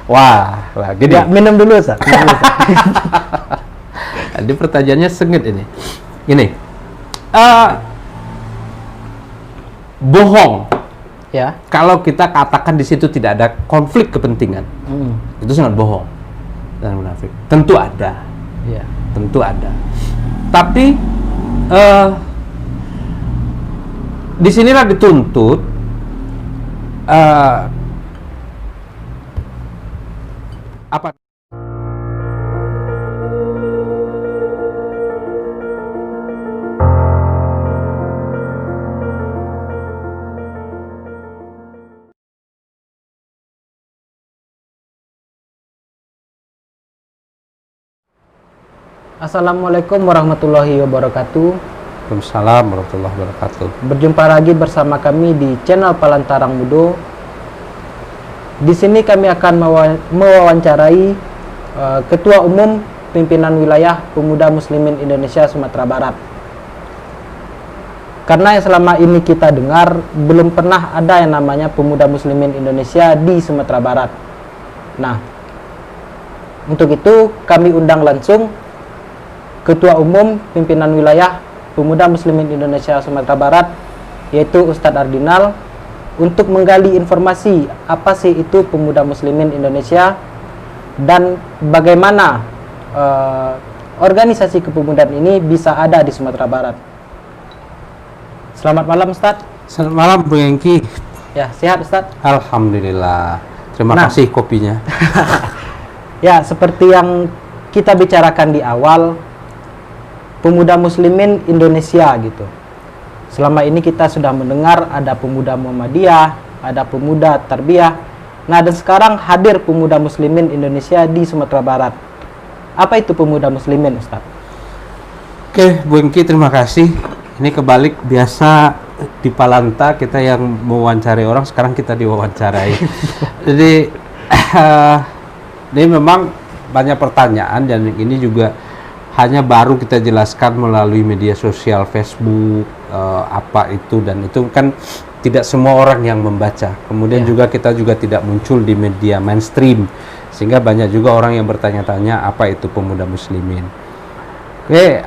Wah, gini. Ya, minum dulu, Ustaz. Jadi pertanyaannya sengit ini. Ini, bohong. Ya. Kalau kita katakan di situ tidak ada konflik kepentingan, itu sangat bohong dan munafik. Tentu ada, Ya. tentu ada. Tapi disinilah dituntut apa? Assalamualaikum warahmatullahi wabarakatuh. Waalaikumsalam warahmatullahi wabarakatuh. Berjumpa lagi bersama kami di channel Palantarang Mudo. Di sini kami akan mewawancarai Ketua Umum Pimpinan Wilayah Pemuda Muslimin Indonesia Sumatera Barat. Karena yang selama ini kita dengar belum pernah ada yang namanya Pemuda Muslimin Indonesia di Sumatera Barat. Nah, untuk itu kami undang langsung Ketua Umum Pimpinan Wilayah Pemuda Muslimin Indonesia Sumatera Barat, yaitu Ustadz Ardinal, untuk menggali informasi apa sih itu Pemuda Muslimin Indonesia dan bagaimana organisasi kepemudaan ini bisa ada di Sumatera Barat. Selamat malam, Ustadz. Selamat malam, Bu Yengki. Ya, sehat, Ustadz? Alhamdulillah. Terima kasih kopinya. Ya, seperti yang kita bicarakan di awal, Pemuda Muslimin Indonesia gitu. Selama ini kita sudah mendengar ada pemuda Muhammadiyah, ada pemuda Tarbiyah. Nah, dan sekarang hadir Pemuda Muslimin Indonesia di Sumatera Barat. Apa itu Pemuda Muslimin, Ustaz? Oke, Bu Engki, terima kasih. Ini kebalik, biasa di Palanta kita yang mewawancari orang, sekarang kita diwawancarai. Jadi ini memang banyak pertanyaan dan ini juga hanya baru kita jelaskan melalui media sosial Facebook, apa itu, dan itu kan tidak semua orang yang membaca. Kemudian juga kita juga tidak muncul di media mainstream, sehingga banyak juga orang yang bertanya-tanya apa itu Pemuda Muslimin. Oke,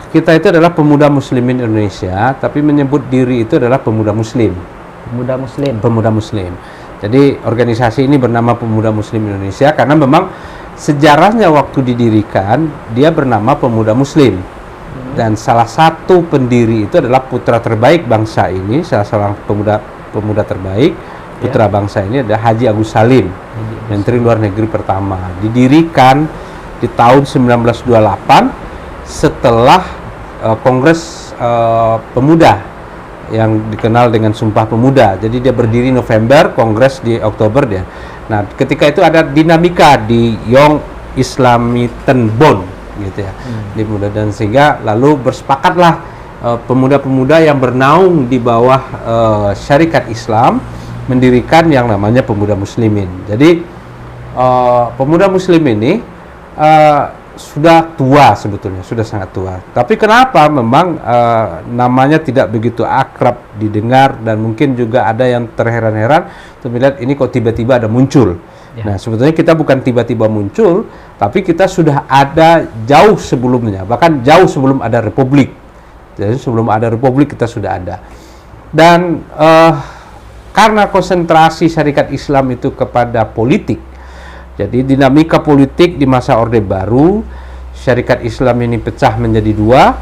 kita itu adalah Pemuda Muslimin Indonesia, tapi menyebut diri itu adalah Pemuda Muslim. Pemuda Muslim. Pemuda Muslim. Jadi organisasi ini bernama Pemuda Muslim Indonesia karena memang sejarahnya waktu didirikan dia bernama Pemuda Muslim, dan salah satu pendiri itu adalah putra terbaik bangsa ini, salah seorang pemuda terbaik putra bangsa ini adalah Haji Agus Salim, Menteri Luar Negeri pertama. Didirikan di tahun 1928 setelah Kongres Pemuda yang dikenal dengan Sumpah Pemuda. Jadi dia berdiri November, Kongres di Oktober dia. Nah, ketika itu ada dinamika di Young Islamitenbond gitu ya, di Pemuda, dan sehingga lalu bersepakatlah pemuda-pemuda yang bernaung di bawah syarikat Islam mendirikan yang namanya Pemuda Muslimin. Jadi Pemuda Muslim ini sudah tua sebetulnya, sudah sangat tua. Tapi kenapa memang namanya tidak begitu akrab didengar, dan mungkin juga ada yang terheran-heran untuk melihat ini kok tiba-tiba ada muncul. Nah, sebetulnya kita bukan tiba-tiba muncul, tapi kita sudah ada jauh sebelumnya, bahkan jauh sebelum ada Republik. Jadi sebelum ada Republik kita sudah ada. Dan karena konsentrasi syarikat Islam itu kepada politik, jadi dinamika politik di masa Orde Baru, syarikat Islam ini pecah menjadi dua.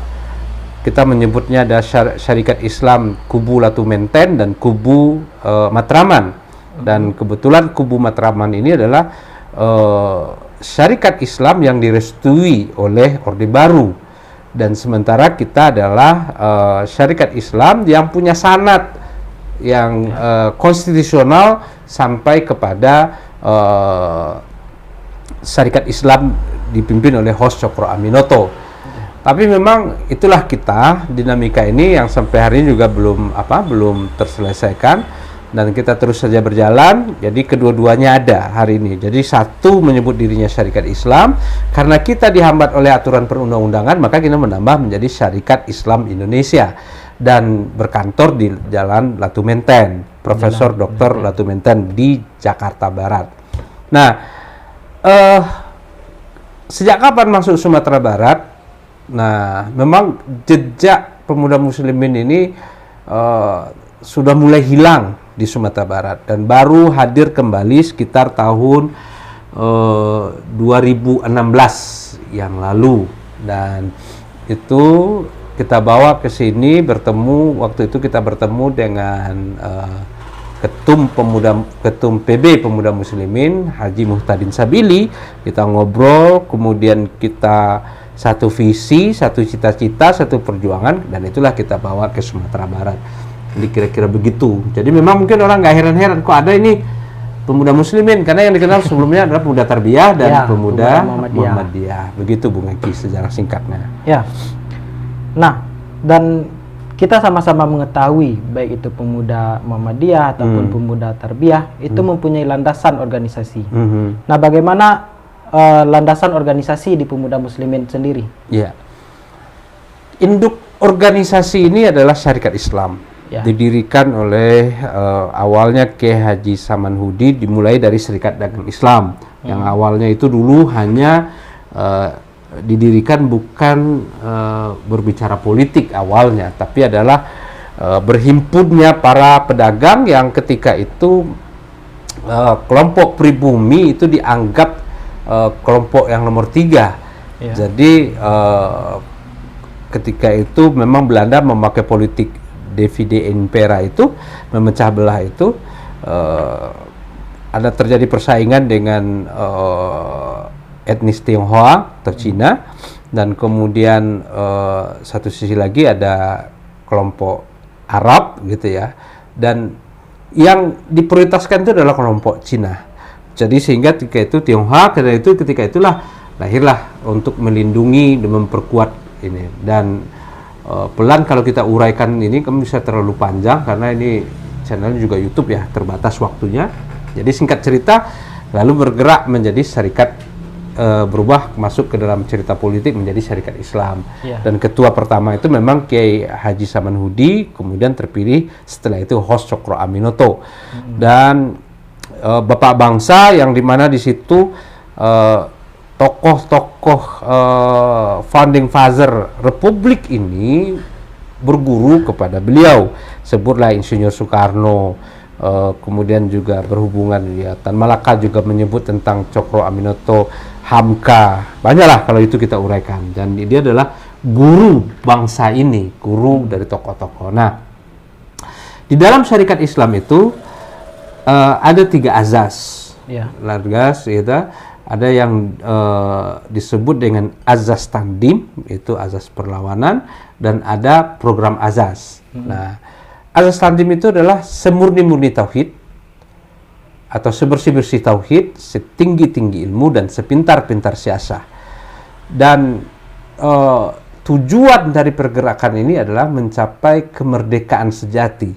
Kita menyebutnya ada syarikat Islam kubu Latu Menten dan kubu Matraman. Dan kebetulan kubu Matraman ini adalah syarikat Islam yang direstui oleh Orde Baru. Dan sementara kita adalah syarikat Islam yang punya sanad yang konstitusional sampai kepada syarikat Islam dipimpin oleh Hos Cokro Aminoto. Tapi memang itulah kita, dinamika ini yang sampai hari ini juga belum terselesaikan, dan kita terus saja berjalan. Jadi kedua-duanya ada hari ini. Jadi satu menyebut dirinya syarikat Islam, karena kita dihambat oleh aturan perundang-undangan, maka kita menambah menjadi Syarikat Islam Indonesia dan berkantor di Jalan Latu Menten, Profesor Dr. Latu Menten di Jakarta Barat. Nah, sejak kapan masuk Sumatera Barat? Nah, memang jejak pemuda muslimin ini sudah mulai hilang di Sumatera Barat dan baru hadir kembali sekitar tahun 2016 yang lalu, dan itu kita bawa ke sini waktu itu kita bertemu dengan ketum PB Pemuda Muslimin Haji Muhtadin Sabili. Kita ngobrol, kemudian kita satu visi, satu cita-cita, satu perjuangan, dan itulah kita bawa ke Sumatera Barat. Jadi kira-kira begitu. Jadi memang mungkin orang nggak heran-heran kok ada ini pemuda muslimin, karena yang dikenal sebelumnya adalah pemuda tarbiyah dan Ya, pemuda Muhammadiyah. Muhammadiyah. Begitu Bung Eki sejarah singkatnya. Ya. Nah, dan kita sama-sama mengetahui baik itu pemuda Muhammadiyah ataupun pemuda tarbiyah itu mempunyai landasan organisasi. Nah, bagaimana landasan organisasi di pemuda muslimin sendiri? Ya. Induk organisasi ini adalah Syarikat Islam. Ya. Didirikan oleh awalnya Kiai Haji Samanhudi, dimulai dari Serikat Dagang Islam yang awalnya itu dulu hanya didirikan bukan berbicara politik awalnya, tapi adalah berhimpunnya para pedagang yang ketika itu kelompok pribumi itu dianggap kelompok yang nomor 3. Ya. Jadi ketika itu memang Belanda memakai politik divide impera itu, memecah belah itu, ada terjadi persaingan dengan etnis Tionghoa atau Cina, dan kemudian satu sisi lagi ada kelompok Arab gitu ya, dan yang diprioritaskan itu adalah kelompok Cina. Jadi sehingga ketika itu Tionghoa, karena itu ketika itulah lahirlah untuk melindungi dan memperkuat ini. Dan pelan kalau kita uraikan ini kan bisa terlalu panjang karena ini channelnya juga YouTube ya, terbatas waktunya. Jadi singkat cerita, lalu bergerak menjadi syarikat, berubah masuk ke dalam cerita politik menjadi Syarikat Islam. Ya. Dan ketua pertama itu memang Kiai Haji Samanhudi, kemudian terpilih setelah itu Hos Cokro Aminoto. Dan Bapak Bangsa yang dimana di situ tokoh-tokoh founding father Republik ini berguru kepada beliau, sebutlah Insinyur Soekarno, kemudian juga berhubungan ya, Tan Malaka juga menyebut tentang Cokro Aminoto, Hamka, banyaklah kalau itu kita uraikan. Dan dia adalah guru bangsa ini, guru dari tokoh-tokoh. Nah, di dalam syarikat Islam itu ada 3 azas. Ya. Largas itu ada yang disebut dengan azas tandim, itu azas perlawanan, dan ada program azas. Nah, azas tandim itu adalah semurni-murni tauhid atau sebersih-bersih tauhid, setinggi-tinggi ilmu, dan sepintar-pintar siasah. Dan tujuan dari pergerakan ini adalah mencapai kemerdekaan sejati.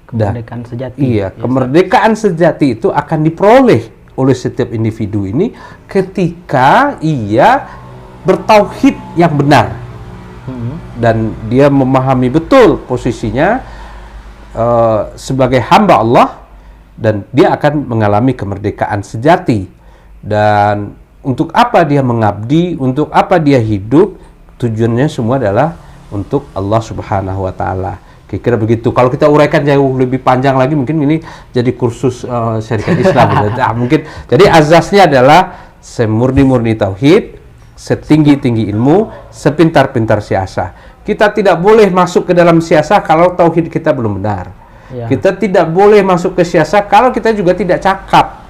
Kemerdekaan sejati. Iya, kemerdekaan sejati itu akan diperoleh oleh setiap individu ini ketika ia bertauhid yang benar. Dan dia memahami betul posisinya sebagai hamba Allah, dan dia akan mengalami kemerdekaan sejati. Dan untuk apa dia mengabdi, untuk apa dia hidup, tujuannya semua adalah untuk Allah Subhanahu wa Ta'ala. Kira-kira begitu. Kalau kita uraikan jauh lebih panjang lagi, mungkin ini jadi kursus syarikat Islam. Mungkin jadi azasnya adalah semurni-murni tauhid, setinggi-tinggi ilmu, sepintar-pintar siasah. Kita tidak boleh masuk ke dalam siasah kalau tauhid kita belum benar. Ya. Kita tidak boleh masuk ke siasah kalau kita juga tidak cakap.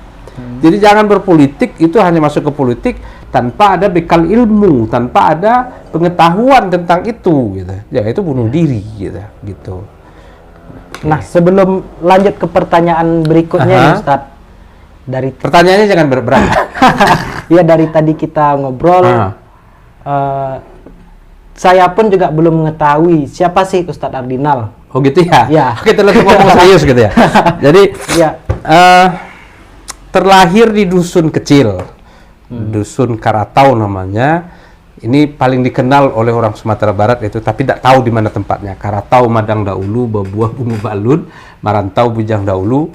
Jadi jangan berpolitik itu hanya masuk ke politik tanpa ada bekal ilmu, tanpa ada pengetahuan tentang itu, gitu. Ya itu bunuh diri, gitu. Nah, sebelum lanjut ke pertanyaan berikutnya nih, Ustadz, dari Pertanyaannya jangan berat. ya dari tadi kita ngobrol, saya pun juga belum mengetahui siapa sih Ustadz Ardinal. Oh gitu ya? Ya. Oke, terlalu ngomong serius gitu ya. Jadi Ya. terlahir di dusun kecil, dusun Karatau namanya. Ini paling dikenal oleh orang Sumatera Barat itu, tapi tidak tahu di mana tempatnya. Karatau Madang Dahulu, Babuah Bungu Balun, Marantau Bujang Dahulu,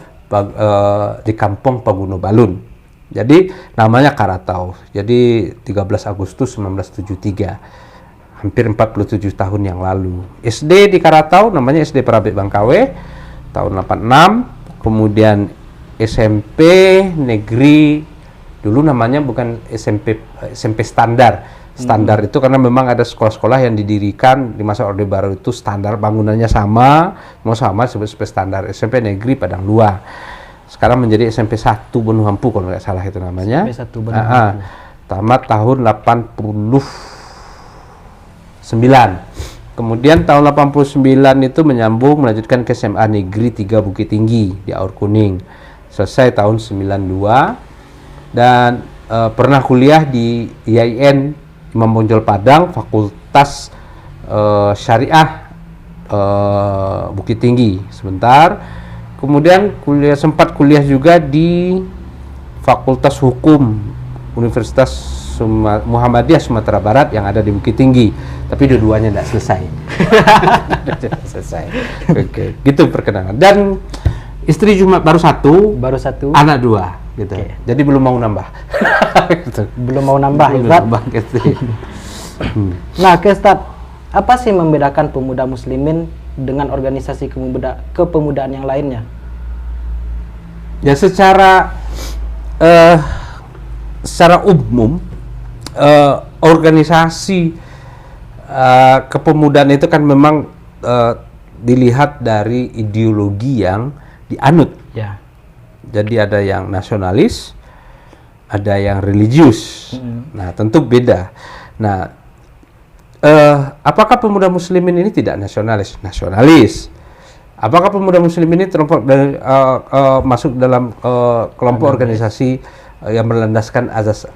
di Kampung Paguno Balun. Jadi namanya Karatau. Jadi 13 Agustus 1973. Hampir 47 tahun yang lalu. SD di Karatau namanya SD Perabet Bangkawe tahun 86. Kemudian SMP negeri, dulu namanya bukan SMP standar. Standar itu karena memang ada sekolah-sekolah yang didirikan di masa Orde Baru itu standar bangunannya sama, mau sama seperti standar. SMP negeri Padang Luar. Sekarang menjadi SMP 1 Benuhampu kalau nggak salah itu namanya. SMP 1 Benuhampu. Tamat tahun 89. Kemudian tahun 89 itu menyambung melanjutkan ke SMA Negeri 3 Bukit Tinggi di Aur Kuning. Selesai tahun 92 dan pernah kuliah di IAIN Imam Bonjol Padang, Fakultas Syariah Bukit Tinggi sebentar. Kemudian sempat kuliah juga di Fakultas Hukum Universitas Muhammadiyah Sumatera Barat yang ada di Bukit Tinggi, tapi dua-duanya tidak selesai. Selesai. Oke, gitu perkenalan. Dan istri cuma baru satu, anak 2, gitu. Okay. Jadi belum mau nambah. Gitu. Belum mau nambah, gitu. Nah, Ustaz, apa sih membedakan pemuda muslimin dengan organisasi kepemudaan yang lainnya? Ya, secara umum organisasi kepemudaan itu kan memang dilihat dari ideologi yang dianut. Ya. Jadi ada yang nasionalis, ada yang religius. Nah, tentu beda. Nah, apakah pemuda muslimin ini tidak nasionalis? Nasionalis. Apakah pemuda muslimin ini masuk dalam kelompok organisasi yang berlandaskan azas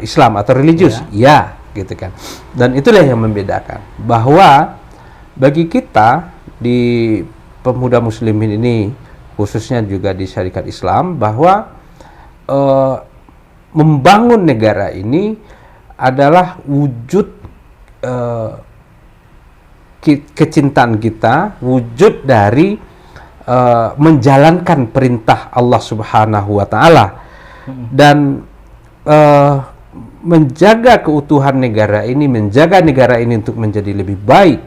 Islam atau religius? Ya, gitu kan. Dan itulah yang membedakan bahwa bagi kita di pemuda muslimin ini, khususnya juga di syarikat Islam, bahwa membangun negara ini adalah wujud kecintaan kita, wujud dari menjalankan perintah Allah Subhanahu wa Ta'ala dan menjaga keutuhan negara ini, menjaga negara ini untuk menjadi lebih baik.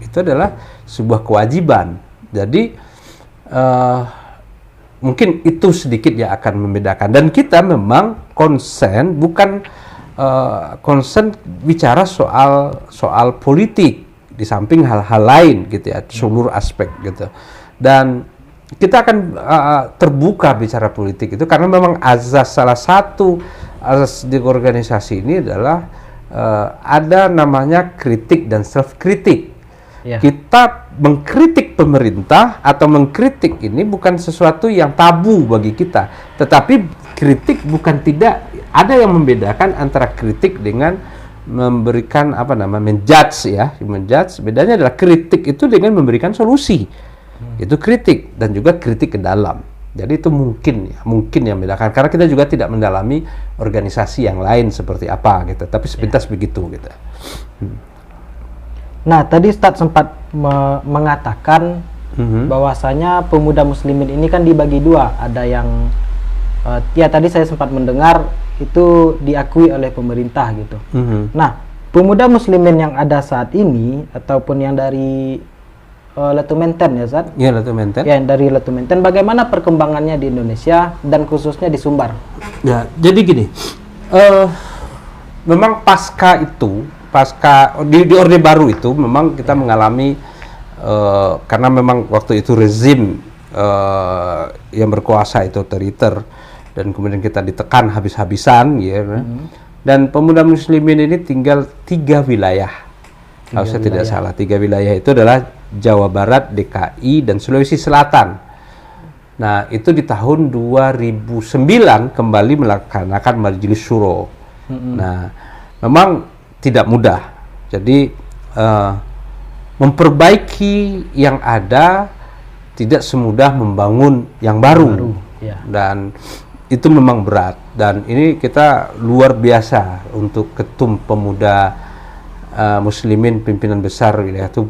Itu adalah sebuah kewajiban. Jadi mungkin itu sedikit yang akan membedakan. Dan kita memang konsen, bukan konsen bicara soal politik di samping hal-hal lain gitu ya, seluruh aspek gitu. Dan kita akan terbuka bicara politik itu karena memang salah satu azas di organisasi ini adalah ada namanya kritik dan self kritik. Ya. Kita mengkritik pemerintah atau mengkritik ini bukan sesuatu yang tabu bagi kita, tetapi kritik bukan tidak ada yang membedakan antara kritik dengan memberikan menjudge ya. Menjudge bedanya adalah kritik itu dengan memberikan solusi. Itu kritik, dan juga kritik ke dalam. Jadi itu mungkin yang membedakan, karena kita juga tidak mendalami organisasi yang lain seperti apa gitu, tapi sepintas begitu gitu. Nah, tadi Ustadz sempat mengatakan bahwasanya pemuda muslimin ini kan dibagi dua. Ada yang ya tadi saya sempat mendengar itu diakui oleh pemerintah gitu. Nah, pemuda muslimin yang ada saat ini ataupun yang dari Letu Menten ya, Ustadz? Iya, Letu Menten. Ya, dari Letu Menten, bagaimana perkembangannya di Indonesia dan khususnya di Sumbar? Ya, jadi gini. Memang pasca di Orde Baru itu memang kita mengalami karena memang waktu itu rezim yang berkuasa itu otoriter, dan kemudian kita ditekan habis-habisan ya. Dan pemuda muslimin ini tinggal 3 wilayah. Kalau saya tidak salah, 3 wilayah itu adalah Jawa Barat, DKI, dan Sulawesi Selatan. Nah, itu di tahun 2009 kembali melaksanakan Majelis Syuro. Nah, memang tidak mudah. Jadi memperbaiki yang ada tidak semudah membangun yang baru. Ya. Dan itu memang berat. Dan ini kita luar biasa untuk Ketum Pemuda Muslimin pimpinan besar yaitu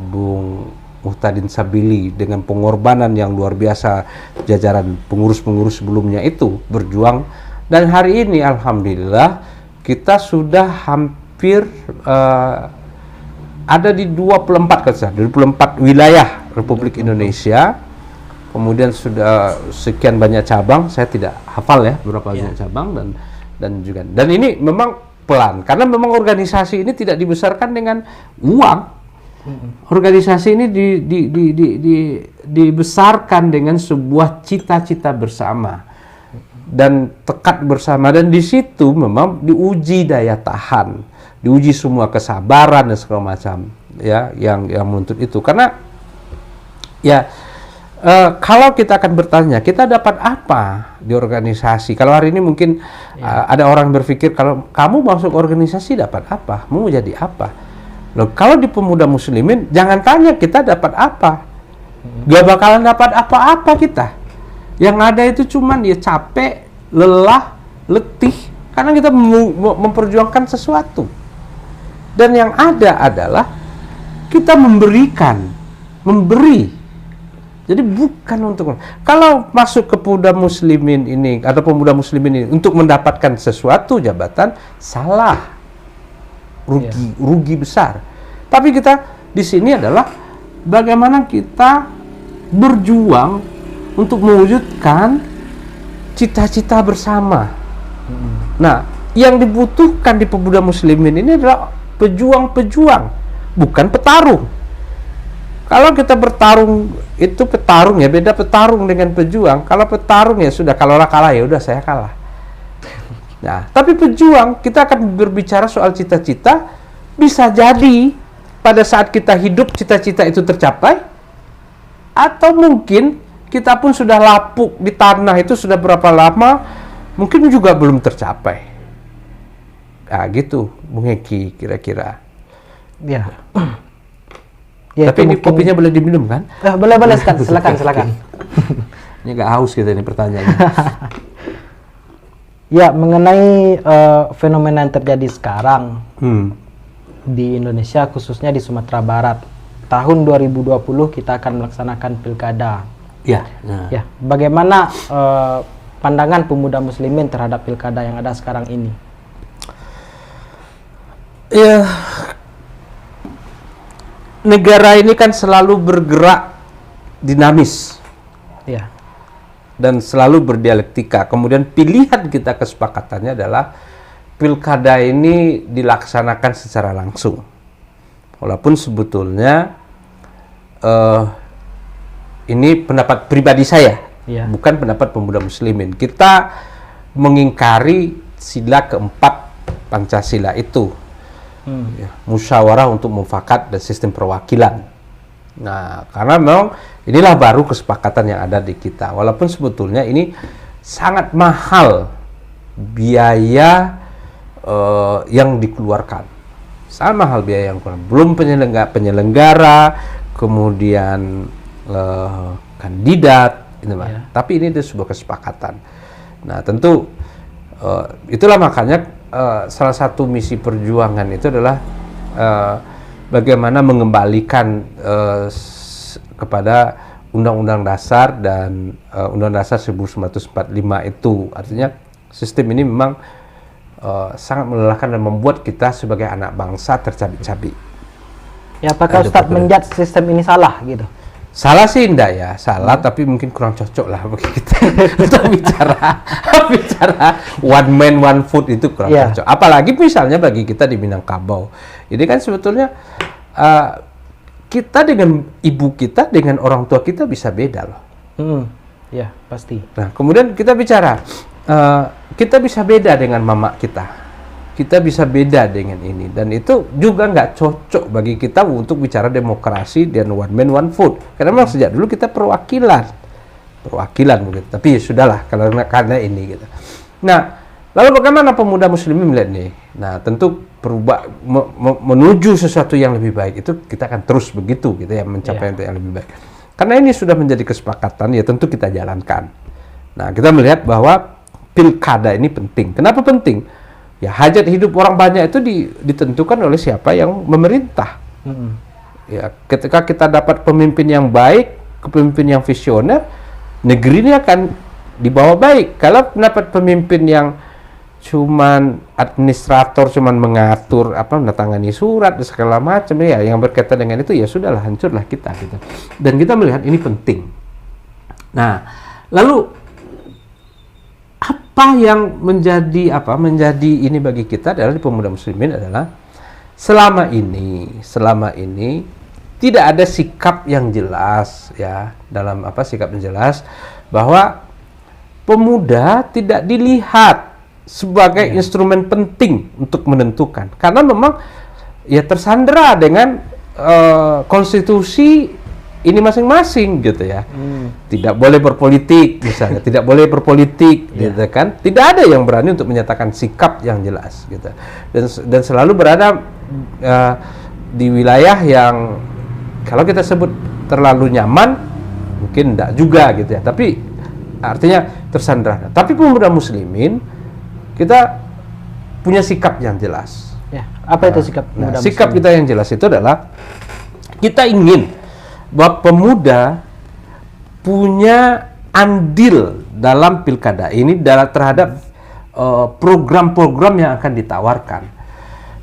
Bung Muhtadin Sabili dengan pengorbanan yang luar biasa, jajaran pengurus-pengurus sebelumnya itu berjuang, dan hari ini alhamdulillah kita sudah hampir ada di 24 wilayah Republik Indonesia. Kemudian sudah sekian banyak cabang, saya tidak hafal ya berapa banyak cabang, dan juga, dan ini memang pelan karena memang organisasi ini tidak dibesarkan dengan uang. Organisasi ini dibesarkan dengan sebuah cita-cita bersama dan tekad bersama, dan di situ memang diuji daya tahan, diuji semua kesabaran dan segala macam ya yang menuntut itu. Karena ya kalau kita akan bertanya kita dapat apa di organisasi, kalau hari ini mungkin ada orang berpikir kalau kamu masuk organisasi dapat apa, mau jadi apa. Loh, kalau di Pemuda Muslimin jangan tanya kita dapat apa, gak bakalan dapat apa-apa kita. Yang ada itu cuman ya capek, lelah, letih, karena kita memperjuangkan sesuatu. Dan yang ada adalah kita memberi. Jadi bukan untuk, kalau masuk ke Pemuda Muslimin ini atau Pemuda Muslimin ini untuk mendapatkan sesuatu jabatan, salah. Rugi besar. Tapi kita di sini adalah bagaimana kita berjuang untuk mewujudkan cita-cita bersama. Nah, yang dibutuhkan di Pemuda Muslimin ini adalah pejuang-pejuang, bukan petarung. Kalau kita bertarung itu petarung ya, beda petarung dengan pejuang. Kalau petarung ya sudah, kalau kalah ya udah saya kalah. Nah, tapi pejuang, kita akan berbicara soal cita-cita, bisa jadi pada saat kita hidup cita-cita itu tercapai, atau mungkin kita pun sudah lapuk di tanah itu sudah berapa lama, mungkin juga belum tercapai. Nah, gitu, Bung Heki kira-kira. Ya. Tapi ini kopinya boleh diminum kan? Boleh, silakan. Ini agak haus kita ini pertanyaannya. Ya, mengenai fenomena yang terjadi sekarang di Indonesia, khususnya di Sumatera Barat, tahun 2020 kita akan melaksanakan pilkada. Ya. Bagaimana pandangan Pemuda Muslimin terhadap pilkada yang ada sekarang ini? Ya, negara ini kan selalu bergerak dinamis. Ya. Dan selalu berdialektika. Kemudian pilihan kita kesepakatannya adalah pilkada ini dilaksanakan secara langsung. Walaupun sebetulnya ini pendapat pribadi saya, bukan pendapat Pemuda Muslimin. Kita mengingkari sila keempat Pancasila itu, musyawarah untuk mufakat dan sistem perwakilan. Nah, karena memang inilah baru kesepakatan yang ada di kita. Walaupun sebetulnya ini sangat mahal biaya yang dikeluarkan. Sangat mahal biaya yang dikeluarkan. Belum penyelenggara, kemudian kandidat, tapi ini adalah sebuah kesepakatan. Nah, tentu itulah makanya salah satu misi perjuangan itu adalah bagaimana mengembalikan kepada Undang-Undang Dasar dan Undang-Undang Dasar 1945 itu. Artinya sistem ini memang sangat melelahkan dan membuat kita sebagai anak bangsa tercabik-cabik. Ya, apakah Ustadz menjudge sistem ini salah gitu? Salah sih enggak ya, salah tapi mungkin kurang cocok lah bagi kita untuk bicara one man one food itu kurang cocok. Apalagi misalnya bagi kita di Minangkabau. Ini kan sebetulnya kita dengan ibu kita, dengan orang tua kita bisa beda loh. Ya, pasti. Nah, kemudian kita bicara, kita bisa beda dengan mama kita. Kita bisa beda dengan ini. Dan itu juga nggak cocok bagi kita untuk bicara demokrasi dan one man one vote. Karena memang sejak dulu kita perwakilan begitu. Tapi ya sudahlah karena ini gitu. Nah, lalu bagaimana Pemuda Muslimin melihat ini? Nah, tentu menuju sesuatu yang lebih baik itu kita akan terus begitu gitu ya, mencapai yang lebih baik. Karena ini sudah menjadi kesepakatan, ya tentu kita jalankan. Nah, kita melihat bahwa pilkada ini penting. Kenapa penting? Ya, hajat hidup orang banyak itu ditentukan oleh siapa yang memerintah. Ya, ketika kita dapat pemimpin yang baik, kepemimpin yang visioner, negeri ini akan dibawa baik. Kalau dapat pemimpin yang cuman administrator, cuman mengatur menandatangani surat dan segala macam, ya yang berkaitan dengan itu, ya sudahlah, hancurlah kita gitu. Dan kita melihat ini penting. Nah, lalu apa yang menjadi ini bagi kita adalah di pemuda muslimin adalah selama ini tidak ada sikap yang jelas, ya, dalam sikap yang jelas bahwa pemuda tidak dilihat sebagai instrumen penting untuk menentukan, karena memang ya tersandera dengan konstitusi ini masing-masing gitu ya. Tidak boleh berpolitik misalnya, tidak boleh berpolitik gitu kan. Tidak ada yang berani untuk menyatakan sikap yang jelas gitu. Dan selalu berada di wilayah yang kalau kita sebut terlalu nyaman, mungkin enggak juga gitu ya. Tapi artinya tersandera. Tapi pemuda muslimin kita punya sikap yang jelas. Ya, apa itu sikap pemuda muslimin? Sikap kita yang jelas itu adalah kita ingin bahwa pemuda punya andil dalam pilkada ini terhadap program-program yang akan ditawarkan.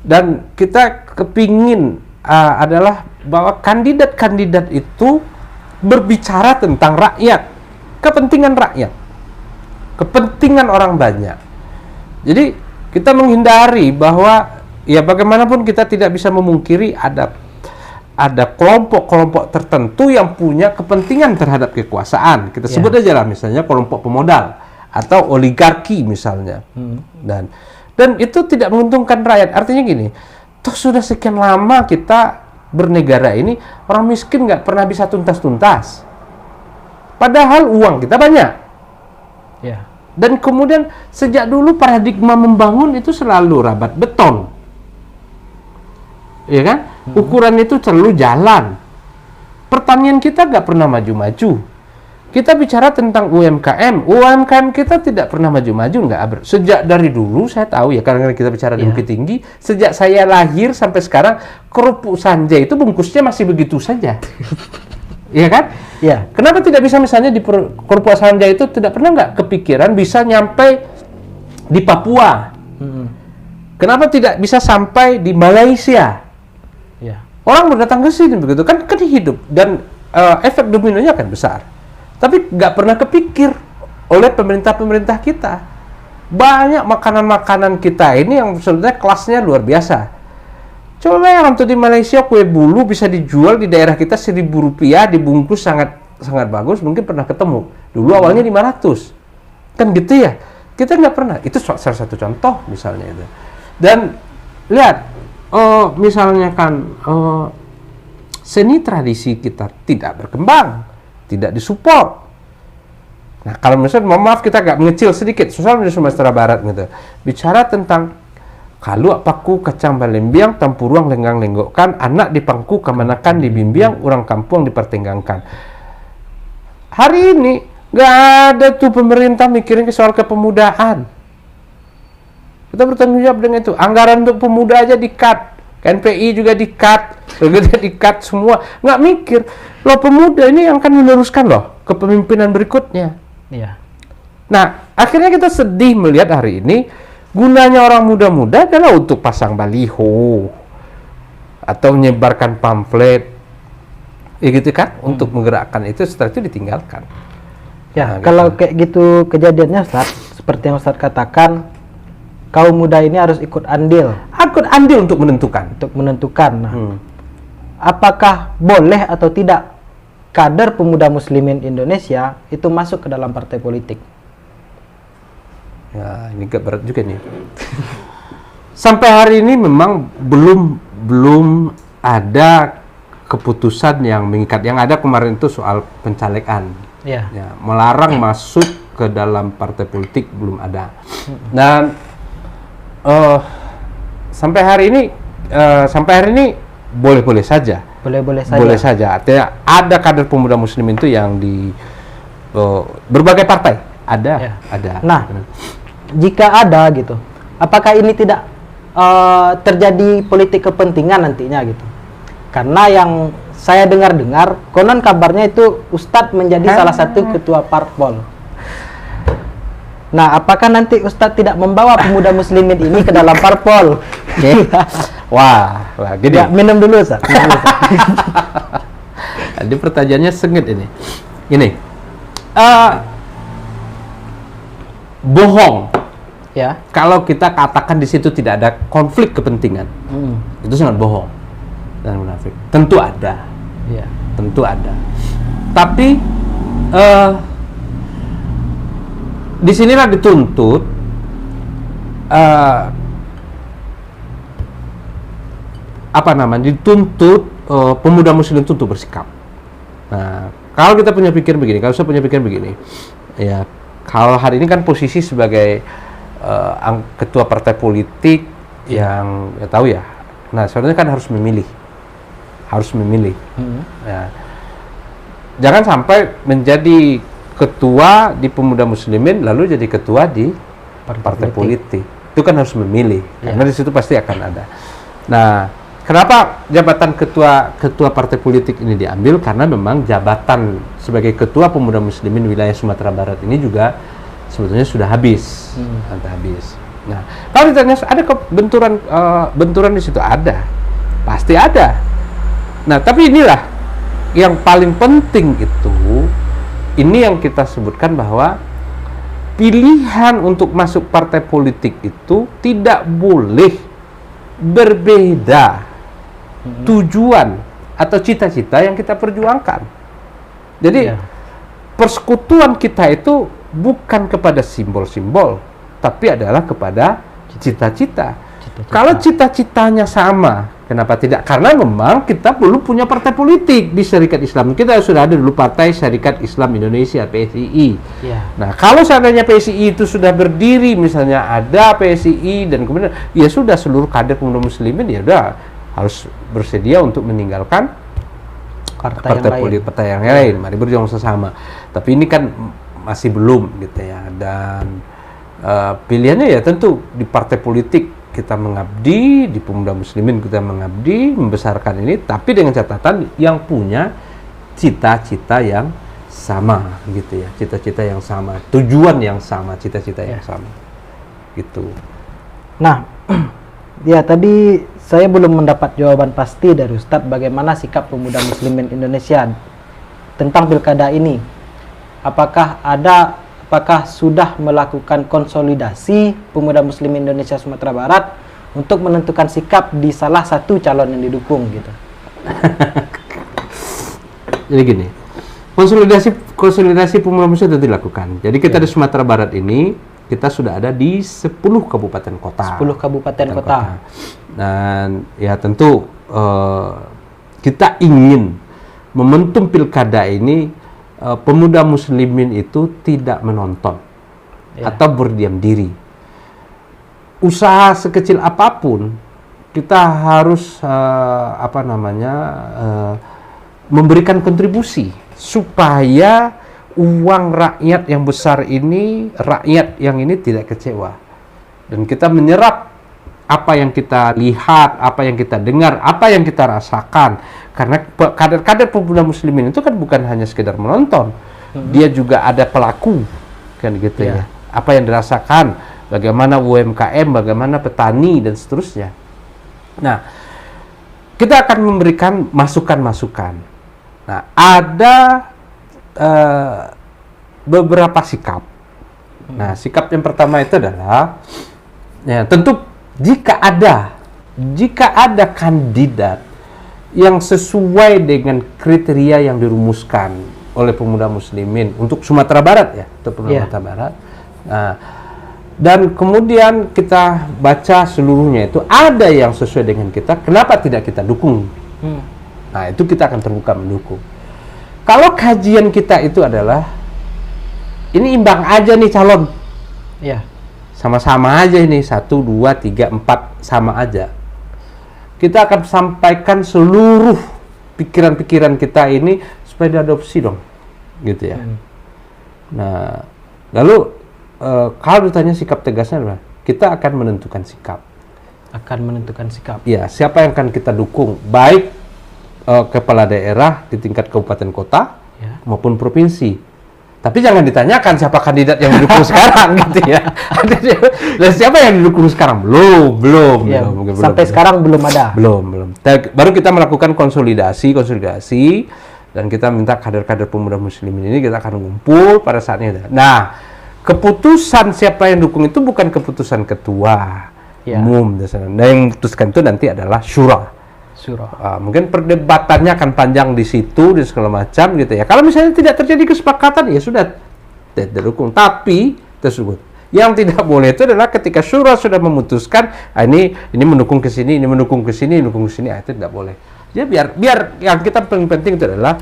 Dan kita kepingin adalah bahwa kandidat-kandidat itu berbicara tentang rakyat, kepentingan rakyat, kepentingan orang banyak. Jadi kita menghindari bahwa ya bagaimanapun kita tidak bisa memungkiri ada kelompok-kelompok tertentu yang punya kepentingan terhadap kekuasaan. Kita sebut aja lah misalnya kelompok pemodal atau oligarki misalnya. Dan itu tidak menguntungkan rakyat. Artinya gini, toh sudah sekian lama kita bernegara ini, orang miskin nggak pernah bisa tuntas-tuntas. Padahal uang kita banyak. Ya. Dan kemudian sejak dulu paradigma membangun itu selalu rabat beton. Iya kan? Ukuran itu selalu jalan. Pertanian kita nggak pernah maju-maju. Kita bicara tentang UMKM kita tidak pernah maju-maju, sejak dari dulu saya tahu ya, karena kita bicara di Bukit Tinggi, sejak saya lahir sampai sekarang kerupuk Sanja itu bungkusnya masih begitu saja. Iya kan? Iya. Kenapa tidak bisa misalnya di kerupuk Sanja itu tidak pernah nggak kepikiran bisa nyampe di Papua? Kenapa tidak bisa sampai di Malaysia? Ya. Orang berdatang ke sini begitu kan hidup, dan efek dominonya akan besar. Tapi nggak pernah kepikir oleh pemerintah-pemerintah kita. Banyak makanan-makanan kita ini yang sebenarnya kelasnya luar biasa. Coba yang untuk di Malaysia kue bulu bisa dijual di daerah kita Rp1.000 dibungkus sangat bagus, mungkin pernah ketemu. Dulu awalnya 500. Kan gitu ya. Kita nggak pernah. Itu salah satu contoh misalnya itu. Dan lihat, misalnya kan seni tradisi kita tidak berkembang, tidak disupport. Nah, kalau misalnya, maaf kita agak mengecil sedikit, misalnya di Sumatera Barat gitu, bicara tentang kalu paku kacang balembiang, tampuruang lenggang lenggokkan, anak di pangku kamanakan di bimbiang, orang kampung dipertenggangkan. Hari ini nggak ada tuh pemerintah mikirin ke soal kepemudaan. Kita bertanggung jawab dengan itu. Anggaran untuk pemuda aja di-cut. KNPI juga di-cut, di-cut semua. Nggak mikir, loh pemuda ini yang akan meneruskan loh kepemimpinan berikutnya. Iya. Nah, akhirnya kita sedih melihat hari ini, gunanya orang muda-muda adalah untuk pasang baliho, atau menyebarkan pamflet, ya gitu kan, untuk menggerakkan itu, setelah itu ditinggalkan. Ya, Nah, kalau gitu. kayak gitu kejadiannya Ustaz, seperti yang Ustaz katakan, kaum muda ini harus ikut andil untuk menentukan. Nah, apakah boleh atau tidak kader pemuda muslimin Indonesia itu masuk ke dalam partai politik? Ya, ini agak berat juga nih. Sampai hari ini memang belum ada keputusan yang mengikat. Yang ada kemarin itu soal pencalekan. Ya. Ya, melarang masuk ke dalam partai politik belum ada. Dan sampai hari ini boleh-boleh saja. Boleh saja. Artinya ada kader pemuda muslim itu yang di berbagai partai ada. Nah, jika ada gitu, apakah ini tidak terjadi politik kepentingan nantinya gitu? Karena yang saya dengar-dengar, konon kabarnya itu Ustadz menjadi salah satu ketua parpol. Nah, apakah nanti Ustadz tidak membawa pemuda muslimin ini ke dalam parpol? Wah, gini. Ya, minum dulu, Ustadz. Jadi pertanyaannya sengit ini. Ini, bohong. Ya. Kalau kita katakan di situ tidak ada konflik kepentingan, itu sangat bohong dan munafik. Tentu ada, Ya. tentu ada. Tapi disinilah dituntut dituntut pemuda muslim itu untuk bersikap. Nah, kalau kita punya pikir begini, kalau saya punya pikir begini, ya, kalau hari ini kan posisi sebagai ketua partai politik yang ya tahu ya. Nah, sebenarnya kan harus memilih. Ya. Jangan sampai menjadi ketua di pemuda muslimin lalu jadi ketua di partai politik. Itu kan harus memilih. Karena di situ pasti akan ada. Nah, kenapa jabatan ketua partai politik ini diambil? Karena memang jabatan sebagai ketua pemuda muslimin wilayah Sumatera Barat ini juga sebetulnya sudah habis. Nah, kalau ditanya ada benturan di situ, ada, pasti ada. Nah, tapi inilah yang paling penting itu, ini yang kita sebutkan bahwa pilihan untuk masuk partai politik itu tidak boleh berbeda tujuan atau cita-cita yang kita perjuangkan. Jadi persekutuan kita itu bukan kepada simbol-simbol, tapi adalah kepada cita-cita. Kalau cita-citanya sama, kenapa tidak? Karena memang kita belum punya partai politik di Syarikat Islam. Kita sudah ada dulu Partai Syarikat Islam Indonesia, PSII. Nah, kalau seandainya PSII itu sudah berdiri, misalnya ada PSII dan kemudian ya sudah seluruh kader pemuda muslimin ya udah harus bersedia untuk meninggalkan partai yang lain. Mari berjuang bersama. Tapi ini kan masih belum gitu ya, dan pilihannya ya tentu di partai politik kita mengabdi, di pemuda muslimin kita mengabdi, membesarkan ini, tapi dengan catatan yang punya cita-cita yang sama gitu ya, cita-cita yang sama, tujuan yang sama, cita-cita yang sama gitu. Nah, ya tadi saya belum mendapat jawaban pasti dari Ustadz bagaimana sikap pemuda muslimin Indonesia tentang pilkada ini. Apakah sudah melakukan konsolidasi pemuda muslim Indonesia Sumatera Barat untuk menentukan sikap di salah satu calon yang didukung gitu? Jadi gini, konsolidasi pemuda muslim itu dilakukan. Jadi kita di Sumatera Barat ini kita sudah ada di 10 kabupaten kota. 10 kabupaten kota. Dan ya tentu kita ingin momentum pilkada ini pemuda muslimin itu tidak menonton atau berdiam diri. Usaha sekecil apapun kita harus memberikan kontribusi supaya uang rakyat yang besar ini, rakyat yang ini tidak kecewa. Dan kita menyerap apa yang kita lihat, apa yang kita dengar, apa yang kita rasakan. Karena kader-kader pemuda muslimin itu kan bukan hanya sekedar menonton, dia juga ada pelaku, kan gitu ya. Apa yang dirasakan, bagaimana UMKM, bagaimana petani dan seterusnya. Nah, kita akan memberikan masukan-masukan. Nah, ada beberapa sikap. Nah, sikap yang pertama itu adalah, ya tentu jika ada kandidat yang sesuai dengan kriteria yang dirumuskan oleh pemuda muslimin untuk Sumatera Barat ya, untuk Sumatera Barat. Nah, dan kemudian kita baca seluruhnya itu ada yang sesuai dengan kita, kenapa tidak kita dukung? Nah, itu kita akan terbuka mendukung. Kalau kajian kita itu adalah ini imbang aja nih calon. Sama-sama aja ini 1, 2, 3, 4 sama aja. Kita akan sampaikan seluruh pikiran-pikiran kita ini supaya diadopsi dong, gitu ya. Nah, lalu kalau ditanya sikap tegasnya adalah kita akan menentukan sikap. Akan menentukan sikap. Ya, siapa yang akan kita dukung, baik kepala daerah di tingkat kabupaten kota Ya. maupun provinsi. Tapi jangan ditanyakan siapa kandidat yang didukung sekarang gitu ya. Dan siapa yang didukung sekarang? Belum. Ya, Belum. sampai sekarang belum ada. Belum. Baru kita melakukan konsolidasi dan kita minta kader-kader pemuda muslimin ini kita akan ngumpul pada saatnya. Nah, keputusan siapa yang dukung itu bukan keputusan ketua umum. Nah, yang memutuskan itu nanti adalah syura. Mungkin perdebatannya akan panjang di situ dan segala macam gitu ya. Kalau misalnya tidak terjadi kesepakatan ya sudah tidak dukung. Tapi tersebut yang tidak boleh itu adalah ketika syura sudah memutuskan ini mendukung ke sini, ini mendukung ke sini, itu tidak boleh. Jadi biar yang kita paling penting itu adalah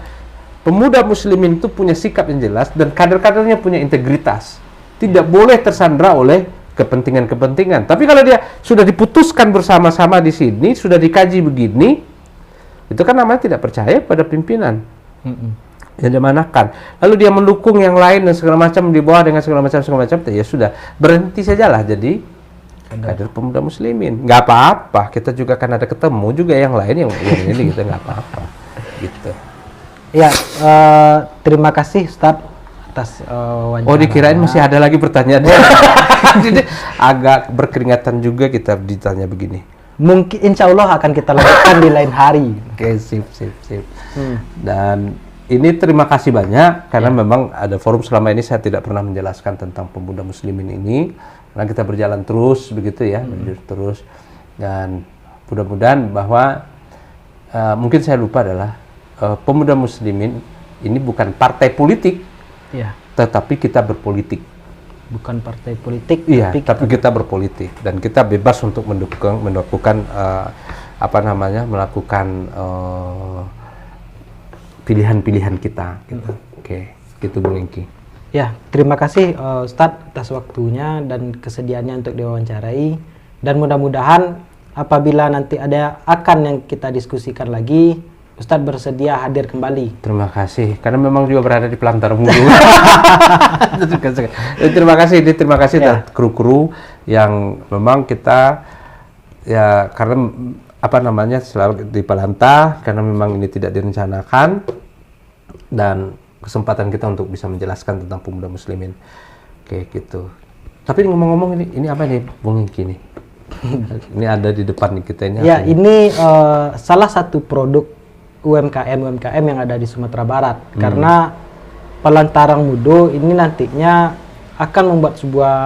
pemuda muslimin itu punya sikap yang jelas dan kader-kadernya punya integritas. Tidak boleh tersandra oleh kepentingan-kepentingan. Tapi kalau dia sudah diputuskan bersama-sama di sini, sudah dikaji begini, itu kan namanya tidak percaya pada pimpinan. Yang dimanakan. Lalu dia mendukung yang lain dan segala macam di bawah dengan segala macam, ya sudah berhenti sajalah jadi kader pemuda muslimin. Nggak apa-apa. Kita juga akan ada ketemu juga yang lain yang ini kita nggak apa-apa. Gitu. Ya, terima kasih Ustadz atas wawancara. Oh, dikirain masih ada lagi pertanyaan. Jadi agak berkeringatan juga kita ditanya begini. Mungkin insya Allah akan kita lakukan di lain hari. Oke, sip. Dan ini terima kasih banyak karena memang ada forum selama ini saya tidak pernah menjelaskan tentang pemuda muslimin ini karena kita berjalan terus begitu ya, terus dan mudah-mudahan bahwa mungkin saya lupa adalah pemuda muslimin ini bukan partai politik. Tetapi kita berpolitik. Bukan partai politik, tapi kita berpolitik dan kita bebas untuk melakukan pilihan-pilihan kita. Gitu. Oke, gitu Bu Lengki. Ya, terima kasih Ustadz atas waktunya dan kesediaannya untuk diwawancarai dan mudah-mudahan apabila nanti akan yang kita diskusikan lagi, Ustadz bersedia hadir kembali. Terima kasih, karena memang juga berada di Pelantar mulu. Terima kasih dan kru-kru yang memang kita ya karena selalu di Pelantar karena memang ini tidak direncanakan dan kesempatan kita untuk bisa menjelaskan tentang pemuda muslimin. Oke, gitu. Tapi ngomong-ngomong ini apa nih, Bung Ingki nih? Ini ada di depan nih kita ini. Ya, ini salah satu produk UMKM yang ada di Sumatera Barat karena Pelantarang Mudo ini nantinya akan membuat sebuah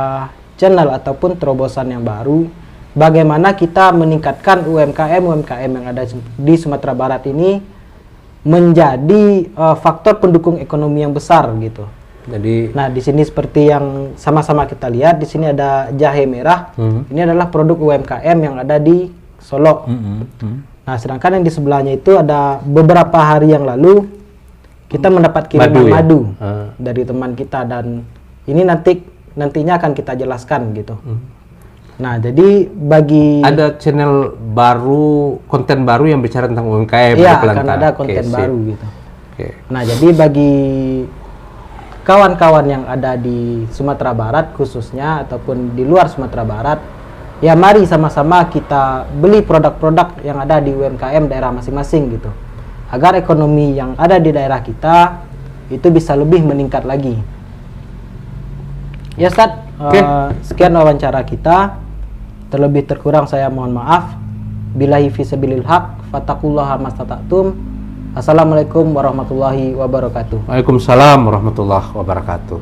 channel ataupun terobosan yang baru bagaimana kita meningkatkan UMKM yang ada di Sumatera Barat ini menjadi faktor pendukung ekonomi yang besar gitu. Jadi, nah di sini seperti yang sama-sama kita lihat di sini ada jahe merah. Ini adalah produk UMKM yang ada di Solo. Nah, sedangkan yang di sebelahnya itu ada beberapa hari yang lalu kita mendapat kiriman madu dari teman kita dan ini nantinya akan kita jelaskan gitu. Nah, jadi bagi ada channel baru, konten baru yang bicara tentang UMKM. Iya, akan ada konten baru gitu. Nah, jadi bagi kawan-kawan yang ada di Sumatera Barat khususnya ataupun di luar Sumatera Barat, ya mari sama-sama kita beli produk-produk yang ada di UMKM daerah masing-masing gitu. Agar ekonomi yang ada di daerah kita itu bisa lebih meningkat lagi. Ya Ustadz, sekian wawancara kita. Terlebih terkurang saya mohon maaf. Billahi fisabilil haq, fattaqullaha mastata'tum. Assalamualaikum warahmatullahi wabarakatuh. Waalaikumsalam warahmatullahi wabarakatuh.